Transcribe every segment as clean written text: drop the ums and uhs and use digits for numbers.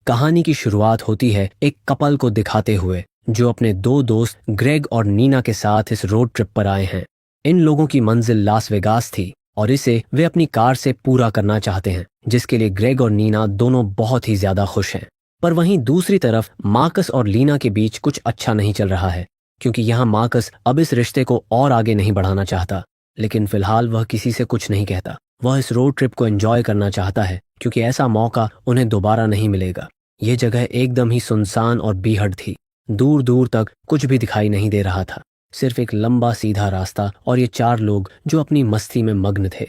कहानी की शुरुआत होती है एक कपल को दिखाते हुए जो अपने दो दोस्त ग्रेग और नीना के साथ इस रोड ट्रिप पर आए हैं। इन लोगों की मंजिल लास वेगास थी और इसे वे अपनी कार से पूरा करना चाहते हैं, जिसके लिए ग्रेग और नीना दोनों बहुत ही ज्यादा खुश हैं। पर वहीं दूसरी तरफ मार्कस और लीना के बीच कुछ अच्छा नहीं चल रहा है, क्योंकि यहाँ मार्कस अब इस रिश्ते को और आगे नहीं बढ़ाना चाहता। लेकिन फिलहाल वह किसी से कुछ नहीं कहता। वह इस रोड ट्रिप को एंजॉय करना चाहता है, क्योंकि ऐसा मौका उन्हें दोबारा नहीं मिलेगा। यह जगह एकदम ही सुनसान और बीहड़ थी। दूर दूर तक कुछ भी दिखाई नहीं दे रहा था, सिर्फ एक लंबा सीधा रास्ता और ये चार लोग जो अपनी मस्ती में मग्न थे।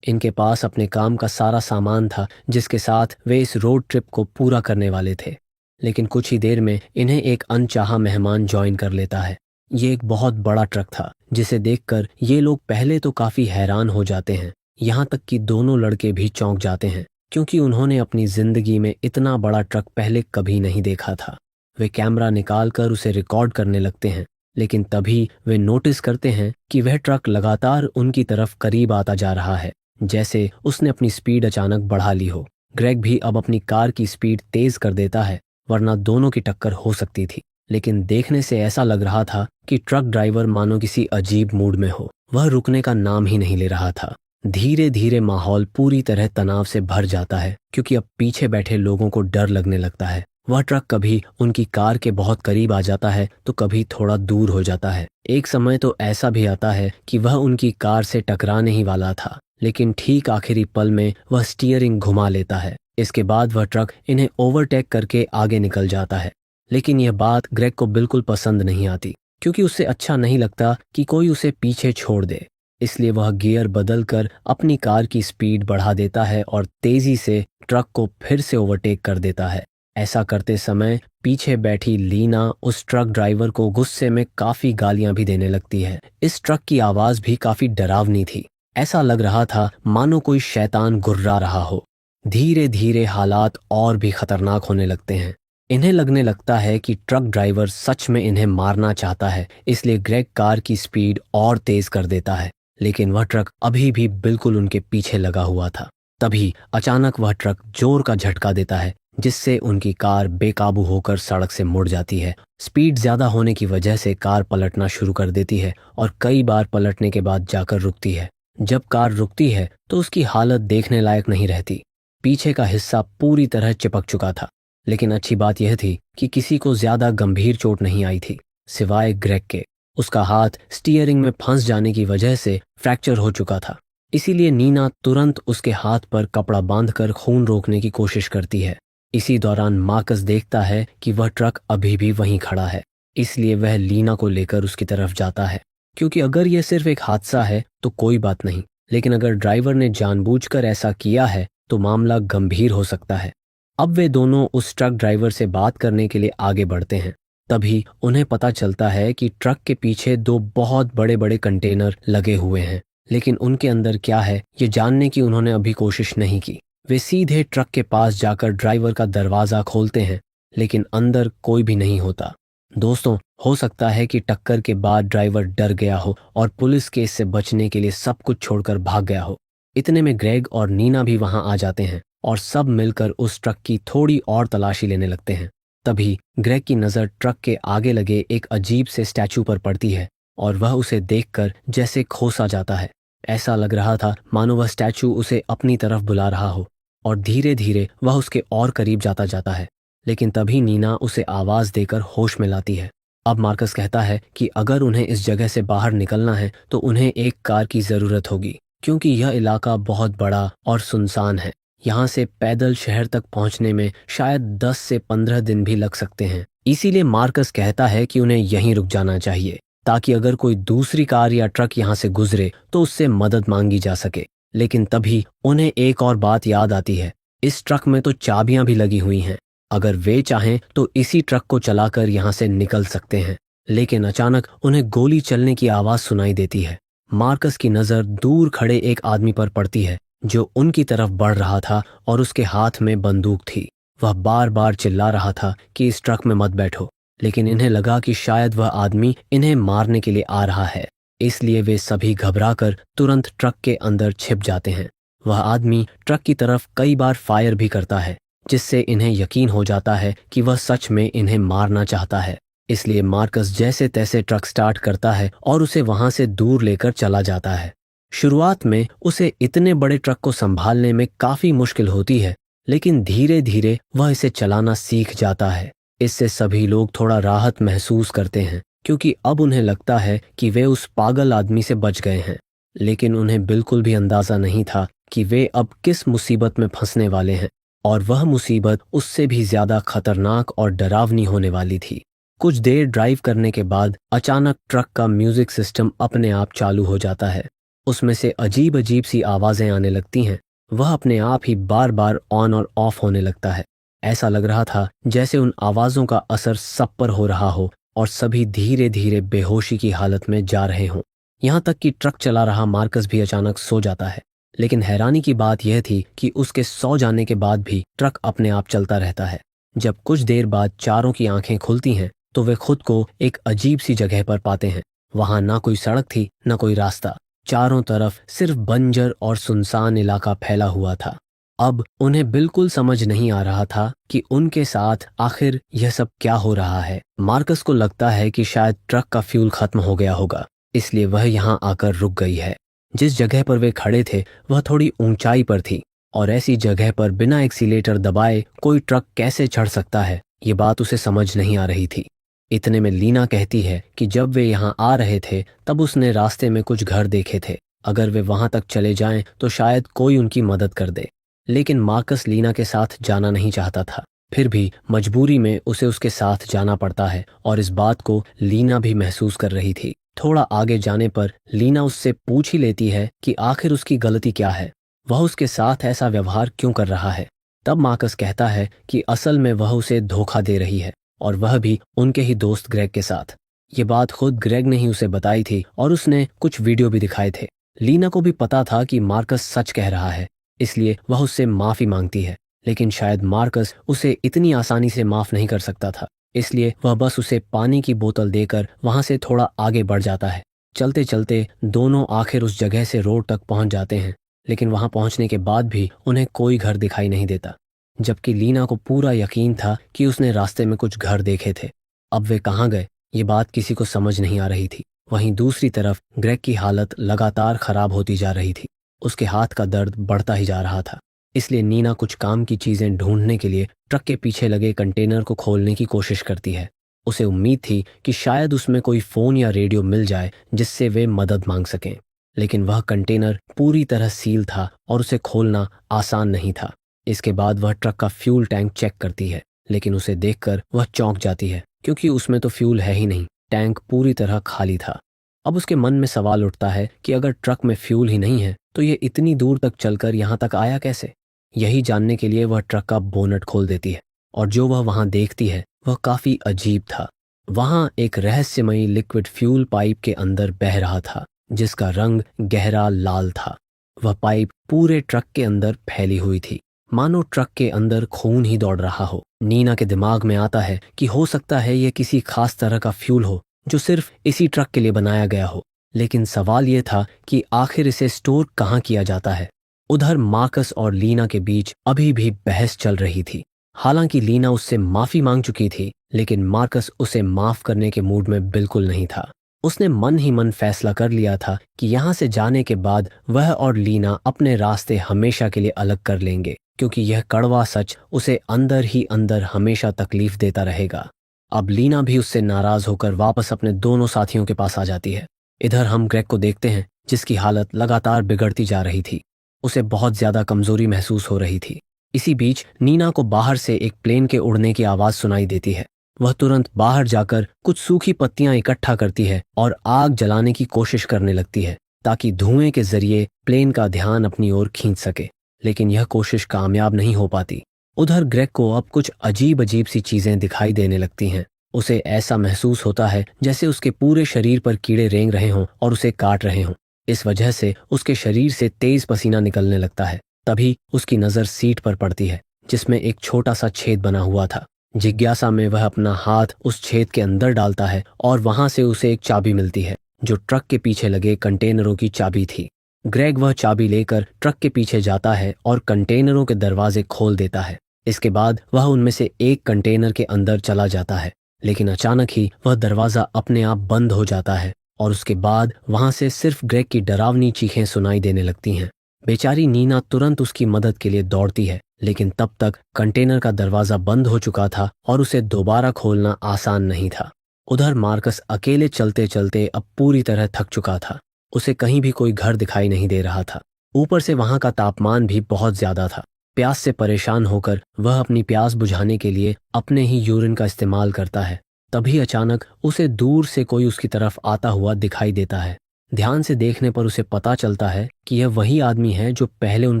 इनके पास अपने काम का सारा सामान था, जिसके साथ वे इस रोड ट्रिप को पूरा करने वाले थे। लेकिन कुछ ही देर में इन्हें एक अनचाहा मेहमान ज्वाइन कर लेता है। ये एक बहुत बड़ा ट्रक था, जिसे देखकर ये लोग पहले तो काफी हैरान हो जाते हैं। यहाँ तक कि दोनों लड़के भी चौंक जाते हैं, क्योंकि उन्होंने अपनी जिंदगी में इतना बड़ा ट्रक पहले कभी नहीं देखा था। वे कैमरा निकालकर उसे रिकॉर्ड करने लगते हैं, लेकिन तभी वे नोटिस करते हैं कि वह ट्रक लगातार उनकी तरफ करीब आता जा रहा है, जैसे उसने अपनी स्पीड अचानक बढ़ा ली हो। ग्रेग भी अब अपनी कार की स्पीड तेज कर देता है, वरना दोनों की टक्कर हो सकती थी। लेकिन देखने से ऐसा लग रहा था कि ट्रक ड्राइवर मानो किसी अजीब मूड में हो। वह रुकने का नाम ही नहीं ले रहा था। धीरे धीरे माहौल पूरी तरह तनाव से भर जाता है, क्योंकि अब पीछे बैठे लोगों को डर लगने लगता है। वह ट्रक कभी उनकी कार के बहुत करीब आ जाता है तो कभी थोड़ा दूर हो जाता है। एक समय तो ऐसा भी आता है कि वह उनकी कार से टकराने ही वाला था, लेकिन ठीक आखिरी पल में वह स्टीयरिंग घुमा लेता है। इसके बाद वह ट्रक इन्हें ओवरटेक करके आगे निकल जाता है। लेकिन यह बात ग्रेग को बिल्कुल पसंद नहीं आती, क्योंकि उसे अच्छा नहीं लगता कि कोई उसे पीछे छोड़ दे। इसलिए वह गियर बदलकर अपनी कार की स्पीड बढ़ा देता है और तेजी से ट्रक को फिर से ओवरटेक कर देता है। ऐसा करते समय पीछे बैठी लीना उस ट्रक ड्राइवर को गुस्से में काफी गालियां भी देने लगती है। इस ट्रक की आवाज भी काफी डरावनी थी। ऐसा लग रहा था मानो कोई शैतान गुर्रा रहा हो। धीरे धीरे हालात और भी खतरनाक होने लगते हैं। इन्हें लगने लगता है कि ट्रक ड्राइवर सच में इन्हें मारना चाहता है, इसलिए ग्रेग कार की स्पीड और तेज कर देता है। लेकिन वह ट्रक अभी भी बिल्कुल उनके पीछे लगा हुआ था। तभी अचानक वह ट्रक जोर का झटका देता है, जिससे उनकी कार बेकाबू होकर सड़क से मुड़ जाती है। स्पीड ज्यादा होने की वजह से कार पलटना शुरू कर देती है और कई बार पलटने के बाद जाकर रुकती है। जब कार रुकती है तो उसकी हालत देखने लायक नहीं रहती। पीछे का हिस्सा पूरी तरह चिपक चुका था। लेकिन अच्छी बात यह थी कि किसी को ज्यादा गंभीर चोट नहीं आई थी, सिवाय ग्रेग के। उसका हाथ स्टीयरिंग में फंस जाने की वजह से फ्रैक्चर हो चुका था। इसीलिए नीना तुरंत उसके हाथ पर कपड़ा बांधकर खून रोकने की कोशिश करती है। इसी दौरान मार्कस देखता है कि वह ट्रक अभी भी वहीं खड़ा है, इसलिए वह लीना को लेकर उसकी तरफ जाता है, क्योंकि अगर यह सिर्फ एक हादसा है तो कोई बात नहीं, लेकिन अगर ड्राइवर ने जानबूझकर ऐसा किया है तो मामला गंभीर हो सकता है। अब वे दोनों उस ट्रक ड्राइवर से बात करने के लिए आगे बढ़ते हैं। तभी उन्हें पता चलता है कि ट्रक के पीछे दो बहुत बड़े बड़े कंटेनर लगे हुए हैं, लेकिन उनके अंदर क्या है ये जानने की उन्होंने अभी कोशिश नहीं की। वे सीधे ट्रक के पास जाकर ड्राइवर का दरवाजा खोलते हैं, लेकिन अंदर कोई भी नहीं होता। दोस्तों, हो सकता है कि टक्कर के बाद ड्राइवर डर गया हो और पुलिस केस से बचने के लिए सब कुछ छोड़कर भाग गया हो। इतने में ग्रेग और नीना भी वहां आ जाते हैं और सब मिलकर उस ट्रक की थोड़ी और तलाशी लेने लगते हैं। तभी ग्रेग की नज़र ट्रक के आगे लगे एक अजीब से स्टैचू पर पड़ती है और वह उसे देखकर जैसे खो सा जाता है। ऐसा लग रहा था मानो वह स्टैचू उसे अपनी तरफ बुला रहा हो, और धीरे धीरे वह उसके और करीब जाता है। लेकिन तभी नीना उसे आवाज देकर होश में लाती है। अब मार्कस कहता है कि अगर उन्हें इस जगह से बाहर निकलना है तो उन्हें एक कार की जरूरत होगी, क्योंकि यह इलाका बहुत बड़ा और सुनसान है। यहाँ से पैदल शहर तक पहुँचने में शायद 10 से 15 दिन भी लग सकते हैं। इसीलिए मार्कस कहता है कि उन्हें यहीं रुक जाना चाहिए, ताकि अगर कोई दूसरी कार या ट्रक यहाँ से गुजरे तो उससे मदद मांगी जा सके। लेकिन तभी उन्हें एक और बात याद आती है। इस ट्रक में तो चाबियां भी लगी हुई हैं। अगर वे चाहें तो इसी ट्रक को चलाकर यहाँ से निकल सकते हैं। लेकिन अचानक उन्हें गोली चलने की आवाज सुनाई देती है। मार्कस की नज़र दूर खड़े एक आदमी पर पड़ती है, जो उनकी तरफ बढ़ रहा था और उसके हाथ में बंदूक थी। वह बार बार चिल्ला रहा था कि इस ट्रक में मत बैठो, लेकिन इन्हें लगा कि शायद वह आदमी इन्हें मारने के लिए आ रहा है। इसलिए वे सभी घबराकर तुरंत ट्रक के अंदर छिप जाते हैं। वह आदमी ट्रक की तरफ कई बार फायर भी करता है, जिससे इन्हें यकीन हो जाता है कि वह सच में इन्हें मारना चाहता है। इसलिए मार्कस जैसे तैसे ट्रक स्टार्ट करता है और उसे वहां से दूर लेकर चला जाता है। शुरुआत में उसे इतने बड़े ट्रक को संभालने में काफी मुश्किल होती है, लेकिन धीरे धीरे वह इसे चलाना सीख जाता है। इससे सभी लोग थोड़ा राहत महसूस करते हैं, क्योंकि अब उन्हें लगता है कि वे उस पागल आदमी से बच गए हैं। लेकिन उन्हें बिल्कुल भी अंदाजा नहीं था कि वे अब किस मुसीबत में फंसने वाले हैं, और वह मुसीबत उससे भी ज्यादा खतरनाक और डरावनी होने वाली थी। कुछ देर ड्राइव करने के बाद अचानक ट्रक का म्यूजिक सिस्टम अपने आप चालू हो जाता है। उसमें से अजीब अजीब सी आवाजें आने लगती हैं। वह अपने आप ही बार बार ऑन और ऑफ होने लगता है। ऐसा लग रहा था जैसे उन आवाजों का असर सब पर हो रहा हो और सभी धीरे धीरे बेहोशी की हालत में जा रहे हों। यहाँ तक कि ट्रक चला रहा मार्कस भी अचानक सो जाता है। लेकिन हैरानी की बात यह थी कि उसके सो जाने के बाद भी ट्रक अपने आप चलता रहता है। जब कुछ देर बाद चारों की आंखें खुलती हैं तो वे खुद को एक अजीब सी जगह पर पाते हैं। वहां ना कोई सड़क थी, ना कोई रास्ता। चारों तरफ सिर्फ बंजर और सुनसान इलाका फैला हुआ था। अब उन्हें बिल्कुल समझ नहीं आ रहा था कि उनके साथ आखिर यह सब क्या हो रहा है। मार्कस को लगता है कि शायद ट्रक का फ्यूल खत्म हो गया होगा, इसलिए वह यहाँ आकर रुक गई है। जिस जगह पर वे खड़े थे वह थोड़ी ऊंचाई पर थी, और ऐसी जगह पर बिना एक्सीलेटर दबाए कोई ट्रक कैसे चढ़ सकता है, ये बात उसे समझ नहीं आ रही थी। इतने में लीना कहती है कि जब वे यहाँ आ रहे थे तब उसने रास्ते में कुछ घर देखे थे। अगर वे वहां तक चले जाएं तो शायद कोई उनकी मदद कर दे। लेकिन मार्कस लीना के साथ जाना नहीं चाहता था। फिर भी मजबूरी में उसे उसके साथ जाना पड़ता है, और इस बात को लीना भी महसूस कर रही थी। थोड़ा आगे जाने पर लीना उससे पूछ ही लेती है कि आखिर उसकी गलती क्या है, वह उसके साथ ऐसा व्यवहार क्यों कर रहा है। तब मार्कस कहता है कि असल में वह उसे धोखा दे रही है, और वह भी उनके ही दोस्त ग्रेग के साथ। ये बात खुद ग्रेग ने ही उसे बताई थी, और उसने कुछ वीडियो भी दिखाए थे। लीना को भी पता था कि मार्कस सच कह रहा है, इसलिए वह उससे माफी मांगती है। लेकिन शायद मार्कस उसे इतनी आसानी से माफ नहीं कर सकता था, इसलिए वह बस उसे पानी की बोतल देकर वहां से थोड़ा आगे बढ़ जाता है। चलते चलते दोनों आखिर उस जगह से रोड तक पहुंच जाते हैं, लेकिन वहां पहुंचने के बाद भी उन्हें कोई घर दिखाई नहीं देता, जबकि लीना को पूरा यकीन था कि उसने रास्ते में कुछ घर देखे थे। अब वे कहाँ गए, ये बात किसी को समझ नहीं आ रही थी। वहीं दूसरी तरफ ग्रेग की हालत लगातार खराब होती जा रही थी। उसके हाथ का दर्द बढ़ता ही जा रहा था, इसलिए नीना कुछ काम की चीजें ढूंढने के लिए ट्रक के पीछे लगे कंटेनर को खोलने की कोशिश करती है। उसे उम्मीद थी कि शायद उसमें कोई फोन या रेडियो मिल जाए जिससे वे मदद मांग सकें, लेकिन वह कंटेनर पूरी तरह सील था और उसे खोलना आसान नहीं था। इसके बाद वह ट्रक का फ्यूल टैंक चेक करती है, लेकिन उसे देखकर वह चौंक जाती है, क्योंकि उसमें तो फ्यूल है ही नहीं। टैंक पूरी तरह खाली था। अब उसके मन में सवाल उठता है कि अगर ट्रक में फ्यूल ही नहीं है तो ये इतनी दूर तक चलकर यहाँ तक आया कैसे। यही जानने के लिए वह ट्रक का बोनट खोल देती है, और जो वह वहां देखती है वह काफी अजीब था। वहां एक रहस्यमयी लिक्विड फ्यूल पाइप के अंदर बह रहा था, जिसका रंग गहरा लाल था। वह पाइप पूरे ट्रक के अंदर फैली हुई थी, मानो ट्रक के अंदर खून ही दौड़ रहा हो। नीना के दिमाग में आता है कि हो सकता है यह किसी खास तरह का फ्यूल हो जो सिर्फ इसी ट्रक के लिए बनाया गया हो। लेकिन सवाल यह था कि आखिर इसे स्टोर कहाँ किया जाता है। उधर मार्कस और लीना के बीच अभी भी बहस चल रही थी। हालांकि लीना उससे माफी मांग चुकी थी, लेकिन मार्कस उसे माफ करने के मूड में बिल्कुल नहीं था। उसने मन ही मन फैसला कर लिया था कि यहाँ से जाने के बाद वह और लीना अपने रास्ते हमेशा के लिए अलग कर लेंगे, क्योंकि यह कड़वा सच उसे अंदर ही अंदर हमेशा तकलीफ देता रहेगा। अब लीना भी उससे नाराज होकर वापस अपने दोनों साथियों के पास आ जाती है। इधर हम ग्रेग को देखते हैं, जिसकी हालत लगातार बिगड़ती जा रही थी। उसे बहुत ज्यादा कमजोरी महसूस हो रही थी। इसी बीच नीना को बाहर से एक प्लेन के उड़ने की आवाज सुनाई देती है। वह तुरंत बाहर जाकर कुछ सूखी पत्तियां इकट्ठा करती है और आग जलाने की कोशिश करने लगती है, ताकि धुएं के जरिए प्लेन का ध्यान अपनी ओर खींच सके। लेकिन यह कोशिश कामयाब नहीं हो पाती। उधर ग्रेग को अब कुछ अजीब अजीब सी चीजें दिखाई देने लगती हैं। उसे ऐसा महसूस होता है जैसे उसके पूरे शरीर पर कीड़े रेंग रहे हों और उसे काट रहे हों। इस वजह से उसके शरीर से तेज पसीना निकलने लगता है। तभी उसकी नजर सीट पर पड़ती है, जिसमें एक छोटा सा छेद बना हुआ था। जिज्ञासा में वह अपना हाथ उस छेद के अंदर डालता है और वहां से उसे एक चाबी मिलती है, जो ट्रक के पीछे लगे कंटेनरों की चाबी थी। ग्रेग वह चाबी लेकर ट्रक के पीछे जाता है और कंटेनरों के दरवाजे खोल देता है। इसके बाद वह उनमें से एक कंटेनर के अंदर चला जाता है, लेकिन अचानक ही वह दरवाज़ा अपने आप बंद हो जाता है और उसके बाद वहां से सिर्फ ग्रेग की डरावनी चीखें सुनाई देने लगती हैं। बेचारी नीना तुरंत उसकी मदद के लिए दौड़ती है, लेकिन तब तक कंटेनर का दरवाज़ा बंद हो चुका था और उसे दोबारा खोलना आसान नहीं था। उधर मार्कस अकेले चलते चलते अब पूरी तरह थक चुका था। उसे कहीं भी कोई घर दिखाई नहीं दे रहा था। ऊपर से वहां का तापमान भी बहुत ज्यादा था। प्यास से परेशान होकर वह अपनी प्यास बुझाने के लिए अपने ही यूरिन का इस्तेमाल करता है। तभी अचानक उसे दूर से कोई उसकी तरफ आता हुआ दिखाई देता है। ध्यान से देखने पर उसे पता चलता है कि यह वही आदमी है जो पहले उन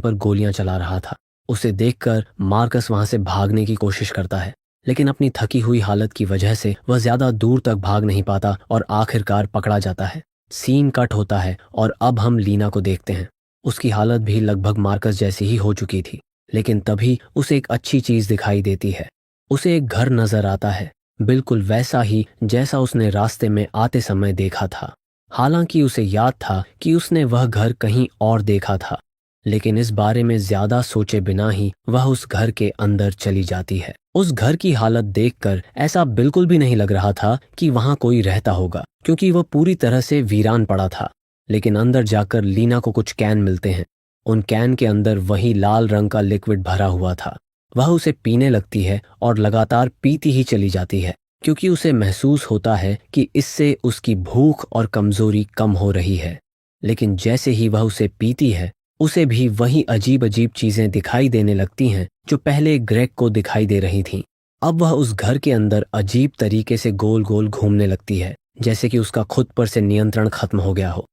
पर गोलियां चला रहा था। उसे देखकर मार्कस वहां से भागने की कोशिश करता है, लेकिन अपनी थकी हुई हालत की वजह से वह ज्यादा दूर तक भाग नहीं पाता और आखिरकार पकड़ा जाता है। सीन कट होता है और अब हम लीना को देखते हैं। उसकी हालत भी लगभग मार्कस जैसी ही हो चुकी थी, लेकिन तभी उसे एक अच्छी चीज दिखाई देती है। उसे एक घर नजर आता है, बिल्कुल वैसा ही जैसा उसने रास्ते में आते समय देखा था। हालांकि उसे याद था कि उसने वह घर कहीं और देखा था, लेकिन इस बारे में ज्यादा सोचे बिना ही वह उस घर के अंदर चली जाती है। उस घर की हालत देखकर ऐसा बिल्कुल भी नहीं लग रहा था कि वहां कोई रहता होगा, क्योंकि वह पूरी तरह से वीरान पड़ा था। लेकिन अंदर जाकर लीना को कुछ कैन मिलते हैं। उन कैन के अंदर वही लाल रंग का लिक्विड भरा हुआ था। वह उसे पीने लगती है और लगातार पीती ही चली जाती है, क्योंकि उसे महसूस होता है कि इससे उसकी भूख और कमजोरी कम हो रही है। लेकिन जैसे ही वह उसे पीती है, उसे भी वही अजीब अजीब चीजें दिखाई देने लगती हैं जो पहले ग्रेग को दिखाई दे रही थीं। अब वह उस घर के अंदर अजीब तरीके से गोल गोल घूमने लगती है, जैसे कि उसका खुद पर से नियंत्रण खत्म हो गया हो।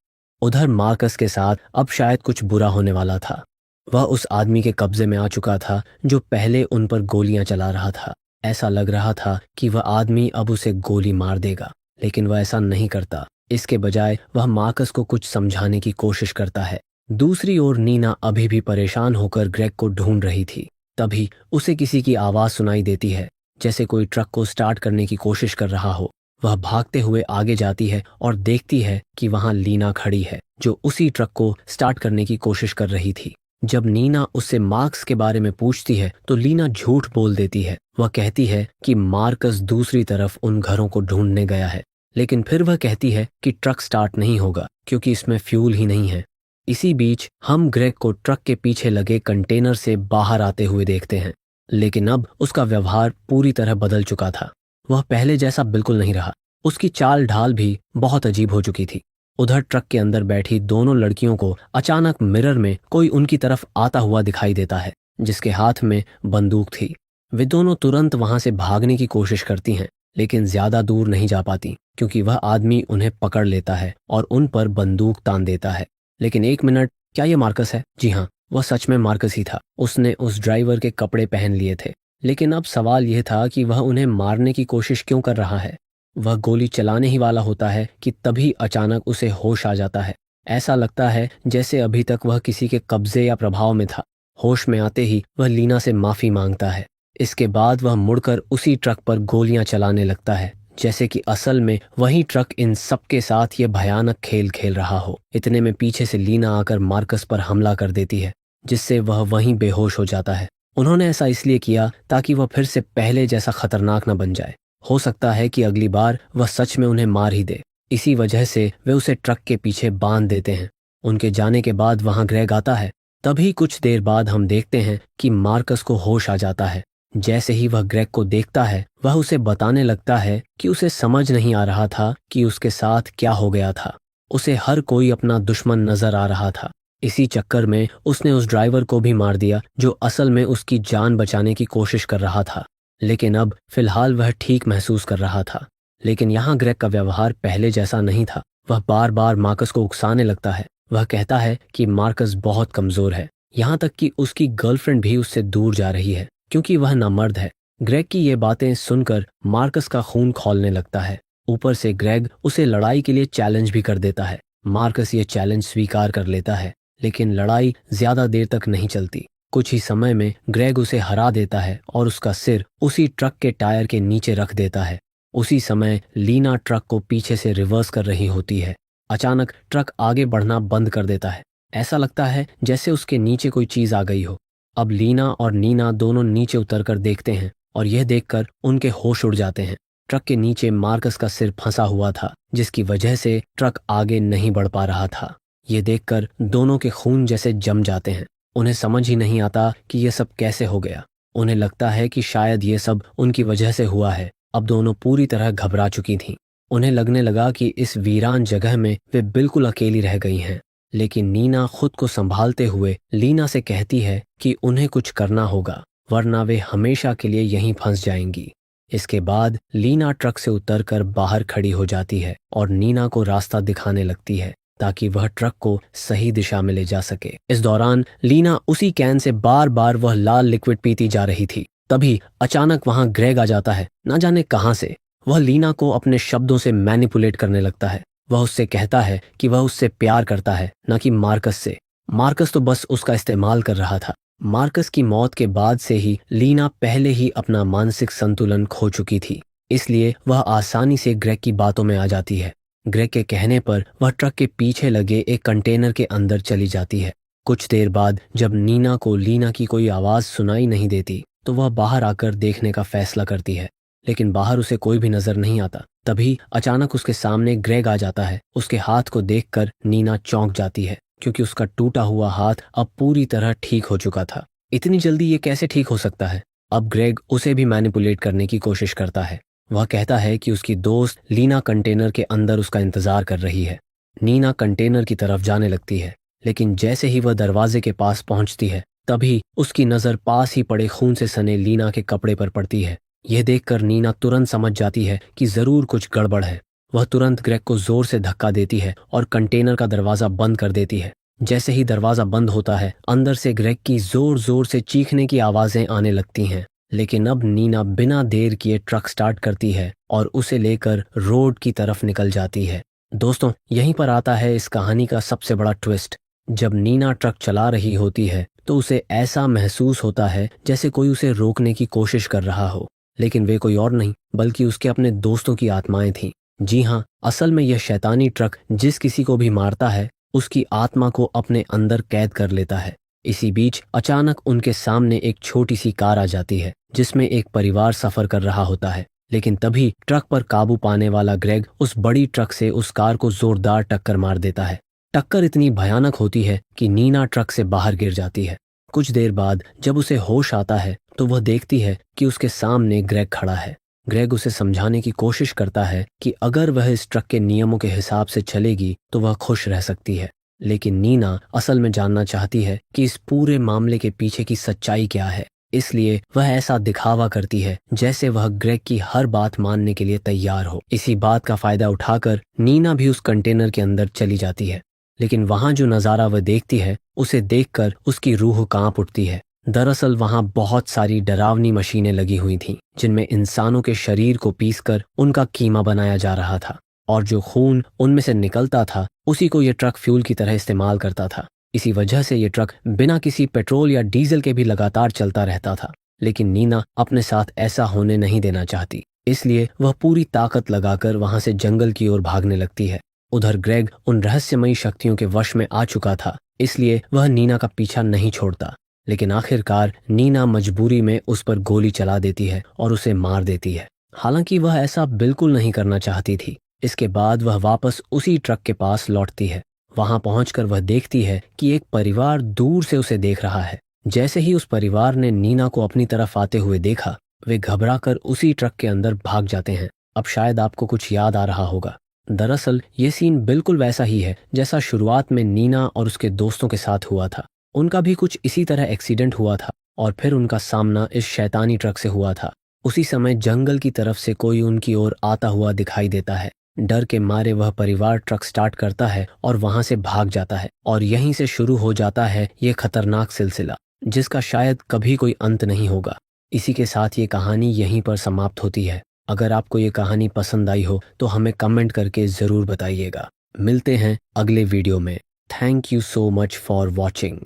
उधर मार्कस के साथ अब शायद कुछ बुरा होने वाला था। वह उस आदमी के कब्जे में आ चुका था जो पहले उन पर गोलियां चला रहा था। ऐसा लग रहा था कि वह आदमी अब उसे गोली मार देगा, लेकिन वह ऐसा नहीं करता। इसके बजाय वह मार्कस को कुछ समझाने की कोशिश करता है। दूसरी ओर नीना अभी भी परेशान होकर ग्रेग को ढूंढ रही थी। तभी उसे किसी की आवाज सुनाई देती है, जैसे कोई ट्रक को स्टार्ट करने की कोशिश कर रहा हो। वह भागते हुए आगे जाती है और देखती है कि वहां लीना खड़ी है, जो उसी ट्रक को स्टार्ट करने की कोशिश कर रही थी। जब नीना उससे मार्कस के बारे में पूछती है तो लीना झूठ बोल देती है। वह कहती है कि मार्कस दूसरी तरफ उन घरों को ढूंढने गया है, लेकिन फिर वह कहती है कि ट्रक स्टार्ट नहीं होगा क्योंकि इसमें फ्यूल ही नहीं है। इसी बीच हम ग्रेग को ट्रक के पीछे लगे कंटेनर से बाहर आते हुए देखते हैं, लेकिन अब उसका व्यवहार पूरी तरह बदल चुका था। वह पहले जैसा बिल्कुल नहीं रहा। उसकी चाल ढाल भी बहुत अजीब हो चुकी थी। उधर ट्रक के अंदर बैठी दोनों लड़कियों को अचानक मिरर में कोई उनकी तरफ आता हुआ दिखाई देता है, जिसके हाथ में बंदूक थी। वे दोनों तुरंत वहां से भागने की कोशिश करती हैं, लेकिन ज्यादा दूर नहीं जा पाती, क्योंकि वह आदमी उन्हें पकड़ लेता है और उन पर बंदूक तान देता है। लेकिन एक मिनट, क्या ये मार्कस है? जी हाँ, वह सच में मार्कस ही था। उसने उस ड्राइवर के कपड़े पहन लिए थे, लेकिन अब सवाल यह था कि वह उन्हें मारने की कोशिश क्यों कर रहा है। वह गोली चलाने ही वाला होता है कि तभी अचानक उसे होश आ जाता है। ऐसा लगता है जैसे अभी तक वह किसी के कब्जे या प्रभाव में था। होश में आते ही वह लीना से माफी मांगता है। इसके बाद वह मुड़कर उसी ट्रक पर गोलियां चलाने लगता है, जैसे कि असल में वही ट्रक इन सबके साथ ये भयानक खेल खेल रहा हो। इतने में पीछे से लीना आकर मार्कस पर हमला कर देती है, जिससे वह वहीं बेहोश हो जाता है। उन्होंने ऐसा इसलिए किया ताकि वह फिर से पहले जैसा खतरनाक न बन जाए। हो सकता है कि अगली बार वह सच में उन्हें मार ही दे। इसी वजह से वे उसे ट्रक के पीछे बांध देते हैं। उनके जाने के बाद वहां ग्रेग आता है। तभी कुछ देर बाद हम देखते हैं कि मार्कस को होश आ जाता है। जैसे ही वह ग्रेग को देखता है, वह उसे बताने लगता है कि उसे समझ नहीं आ रहा था कि उसके साथ क्या हो गया था। उसे हर कोई अपना दुश्मन नजर आ रहा था। इसी चक्कर में उसने उस ड्राइवर को भी मार दिया, जो असल में उसकी जान बचाने की कोशिश कर रहा था। लेकिन अब फिलहाल वह ठीक महसूस कर रहा था। लेकिन यहाँ ग्रेग का व्यवहार पहले जैसा नहीं था। वह बार बार मार्कस को उकसाने लगता है। वह कहता है कि मार्कस बहुत कमजोर है, यहाँ तक कि उसकी गर्लफ्रेंड भी उससे दूर जा रही है क्योंकि वह नामर्द है। ग्रेग की ये बातें सुनकर मार्कस का खून खौलने लगता है। ऊपर से ग्रेग उसे लड़ाई के लिए चैलेंज भी कर देता है। मार्कस ये चैलेंज स्वीकार कर लेता है, लेकिन लड़ाई ज्यादा देर तक नहीं चलती। कुछ ही समय में ग्रेग उसे हरा देता है और उसका सिर उसी ट्रक के टायर के नीचे रख देता है। उसी समय लीना ट्रक को पीछे से रिवर्स कर रही होती है। अचानक ट्रक आगे बढ़ना बंद कर देता है। ऐसा लगता है जैसे उसके नीचे कोई चीज आ गई हो। अब लीना और नीना दोनों नीचे उतरकर देखते हैं और यह देखकर उनके होश उड़ जाते हैं। ट्रक के नीचे मार्कस का सिर फंसा हुआ था, जिसकी वजह से ट्रक आगे नहीं बढ़ पा रहा था। ये देखकर दोनों के खून जैसे जम जाते हैं। उन्हें समझ ही नहीं आता कि यह सब कैसे हो गया। उन्हें लगता है कि शायद ये सब उनकी वजह से हुआ है। अब दोनों पूरी तरह घबरा चुकी थीं। उन्हें लगने लगा कि इस वीरान जगह में वे बिल्कुल अकेली रह गई हैं। लेकिन नीना खुद को संभालते हुए लीना से कहती है कि उन्हें कुछ करना होगा, वरना वे हमेशा के लिए यहीं फंस जाएंगी। इसके बाद लीना ट्रक से उतरकर बाहर खड़ी हो जाती है और नीना को रास्ता दिखाने लगती है ताकि वह ट्रक को सही दिशा में ले जा सके। इस दौरान लीना उसी कैन से बार बार वह लाल लिक्विड पीती जा रही थी। तभी अचानक वहां ग्रेग आ जाता है, ना जाने कहां से। वह लीना को अपने शब्दों से मैनिपुलेट करने लगता है। वह उससे कहता है कि वह उससे प्यार करता है, न कि मार्कस से। मार्कस तो बस उसका इस्तेमाल कर रहा था। मार्कस की मौत के बाद से ही लीना पहले ही अपना मानसिक संतुलन खो चुकी थी, इसलिए वह आसानी से ग्रेग की बातों में आ जाती है। ग्रेग के कहने पर वह ट्रक के पीछे लगे एक कंटेनर के अंदर चली जाती है। कुछ देर बाद जब नीना को लीना की कोई आवाज़ सुनाई नहीं देती तो वह बाहर आकर देखने का फैसला करती है, लेकिन बाहर उसे कोई भी नजर नहीं आता। तभी अचानक उसके सामने ग्रेग आ जाता है। उसके हाथ को देखकर नीना चौंक जाती है, क्योंकि उसका टूटा हुआ हाथ अब पूरी तरह ठीक हो चुका था। इतनी जल्दी ये कैसे ठीक हो सकता है? अब ग्रेग उसे भी मैनिपुलेट करने की कोशिश करता है। वह कहता है कि उसकी दोस्त लीना कंटेनर के अंदर उसका इंतजार कर रही है। नीना कंटेनर की तरफ जाने लगती है, लेकिन जैसे ही वह दरवाजे के पास पहुंचती है तभी उसकी नज़र पास ही पड़े खून से सने लीना के कपड़े पर पड़ती है। यह देखकर नीना तुरंत समझ जाती है कि जरूर कुछ गड़बड़ है। वह तुरंत ग्रेग को जोर से धक्का देती है और कंटेनर का दरवाजा बंद कर देती है। जैसे ही दरवाजा बंद होता है, अंदर से ग्रेग की जोर जोर से चीखने की आवाजें आने लगती हैं। लेकिन अब नीना बिना देर किए ट्रक स्टार्ट करती है और उसे लेकर रोड की तरफ निकल जाती है। दोस्तों, यहीं पर आता है इस कहानी का सबसे बड़ा ट्विस्ट। जब नीना ट्रक चला रही होती है तो उसे ऐसा महसूस होता है जैसे कोई उसे रोकने की कोशिश कर रहा हो, लेकिन वे कोई और नहीं बल्कि उसके अपने दोस्तों की आत्माएं थीं। जी हाँ, असल में यह शैतानी ट्रक जिस किसी को भी मारता है उसकी आत्मा को अपने अंदर कैद कर लेता है। इसी बीच अचानक उनके सामने एक छोटी सी कार आ जाती है जिसमें एक परिवार सफर कर रहा होता है। लेकिन तभी ट्रक पर काबू पाने वाला ग्रेग उस बड़ी ट्रक से उस कार को जोरदार टक्कर मार देता है। टक्कर इतनी भयानक होती है कि नीना ट्रक से बाहर गिर जाती है। कुछ देर बाद जब उसे होश आता है तो वह देखती है कि उसके सामने ग्रेग खड़ा है। ग्रेग उसे समझाने की कोशिश करता है कि अगर वह इस ट्रक के नियमों के हिसाब से चलेगी तो वह खुश रह सकती है। लेकिन नीना असल में जानना चाहती है कि इस पूरे मामले के पीछे की सच्चाई क्या है, इसलिए वह ऐसा दिखावा करती है जैसे वह ग्रेग की हर बात मानने के लिए तैयार हो। इसी बात का फायदा उठाकर नीना भी उस कंटेनर के अंदर चली जाती है। लेकिन वहां जो नज़ारा वह देखती है उसे देखकर उसकी रूह कांप उठती है। दरअसल वहां बहुत सारी डरावनी मशीनें लगी हुई थीं जिनमें इंसानों के शरीर को पीसकर उनका कीमा बनाया जा रहा था, और जो खून उनमें से निकलता था उसी को ये ट्रक फ्यूल की तरह इस्तेमाल करता था। इसी वजह से ये ट्रक बिना किसी पेट्रोल या डीजल के भी लगातार चलता रहता था। लेकिन नीना अपने साथ ऐसा होने नहीं देना चाहती, इसलिए वह पूरी ताकत लगाकर वहां से जंगल की ओर भागने लगती है। उधर ग्रेग उन रहस्यमयी शक्तियों के वश में आ चुका था, इसलिए वह नीना का पीछा नहीं छोड़ता। लेकिन आखिरकार नीना मजबूरी में उस पर गोली चला देती है और उसे मार देती है। हालांकि वह ऐसा बिल्कुल नहीं करना चाहती थी। इसके बाद वह वापस उसी ट्रक के पास लौटती है। वहां पहुंचकर वह देखती है कि एक परिवार दूर से उसे देख रहा है। जैसे ही उस परिवार ने नीना को अपनी तरफ आते हुए देखा, वे घबराकर उसी ट्रक के अंदर भाग जाते हैं। अब शायद आपको कुछ याद आ रहा होगा। दरअसल ये सीन बिल्कुल वैसा ही है जैसा शुरुआत में नीना और उसके दोस्तों के साथ हुआ था। उनका भी कुछ इसी तरह एक्सीडेंट हुआ था और फिर उनका सामना इस शैतानी ट्रक से हुआ था। उसी समय जंगल की तरफ से कोई उनकी ओर आता हुआ दिखाई देता है। डर के मारे वह परिवार ट्रक स्टार्ट करता है और वहां से भाग जाता है, और यहीं से शुरू हो जाता है ये खतरनाक सिलसिला जिसका शायद कभी कोई अंत नहीं होगा। इसी के साथ ये कहानी यहीं पर समाप्त होती है। अगर आपको ये कहानी पसंद आई हो तो हमें कमेंट करके ज़रूर बताइएगा। मिलते हैं अगले वीडियो में। Thank you so much for watching.